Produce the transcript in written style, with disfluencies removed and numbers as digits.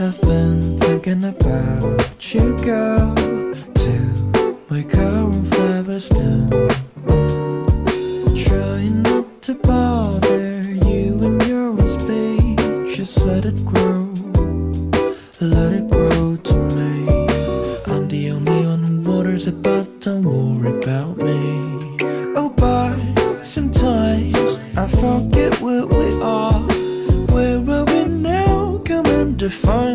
I've been thinking about you, girl, till my current flowers bloom. Trying not to bother you when you're in space. Just let it grow to me. I'm the only one who waters it, but don't worry about me. Oh, but sometimes I forget where we are. Where are we now? Come and define